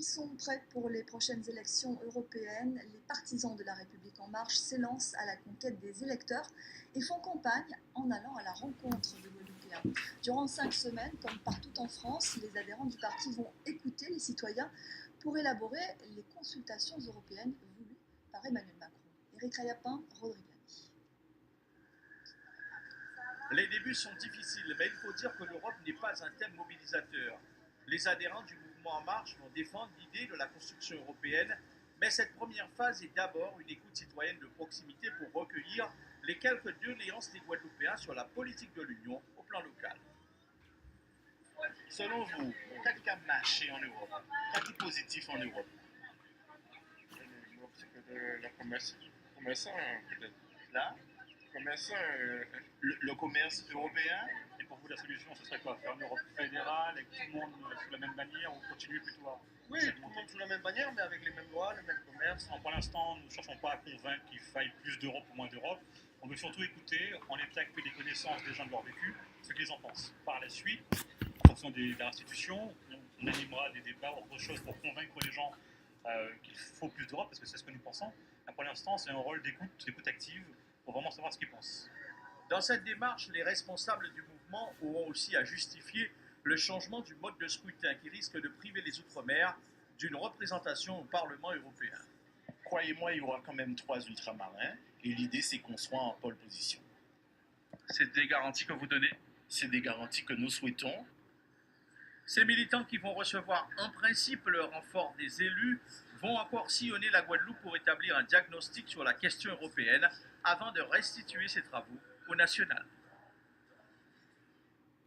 Ils sont prêts pour les prochaines élections européennes. Les partisans de La République En Marche s'élancent à la conquête des électeurs et font campagne en allant à la rencontre des Guadeloupéens. Durant 5 semaines, comme partout en France, les adhérents du parti vont écouter les citoyens pour élaborer les consultations européennes voulues par Emmanuel Macron. Éric Rayapin, Rodrigue. Les débuts sont difficiles, mais il faut dire que l'Europe n'est pas un thème mobilisateur. Les adhérents du mouvement En Marche vont défendre l'idée de la construction européenne, mais cette première phase est d'abord une écoute citoyenne de proximité pour recueillir les quelques doléances des Guadeloupéens sur la politique de l'Union au plan local. Selon vous, qu'est-ce qui a marché en Europe? Qu'est-ce qui est positif en Europe? Le commerçant, peut-être. Là, Commerçant, le commerce européen. Et pour vous, la solution, ce serait quoi? Faire une Europe fédérale avec tout le monde sous la même bannière ou continuer plutôt à Oui, tout le monde sous la même bannière, mais avec les mêmes lois, le même commerce. Pour l'instant, nous ne cherchons pas à convaincre qu'il faille plus d'Europe ou moins d'Europe. On veut surtout écouter, en état que des connaissances des gens de leur vécu, ce qu'ils en pensent. Par la suite, en fonction des institutions, on animera des débats ou autre chose pour convaincre les gens qu'il faut plus d'Europe, parce que c'est ce que nous pensons. Mais pour l'instant, c'est un rôle d'écoute active, pour vraiment savoir ce qu'ils pensent. Dans cette démarche, les responsables du mouvement auront aussi à justifier le changement du mode de scrutin qui risque de priver les Outre-mer d'une représentation au Parlement européen. Croyez-moi, il y aura quand même 3 ultramarins, et l'idée c'est qu'on soit en pole position. C'est des garanties que vous donnez? C'est des garanties que nous souhaitons. Ces militants qui vont recevoir en principe le renfort des élus vont encore sillonner la Guadeloupe pour établir un diagnostic sur la question européenne avant de restituer ces travaux au national.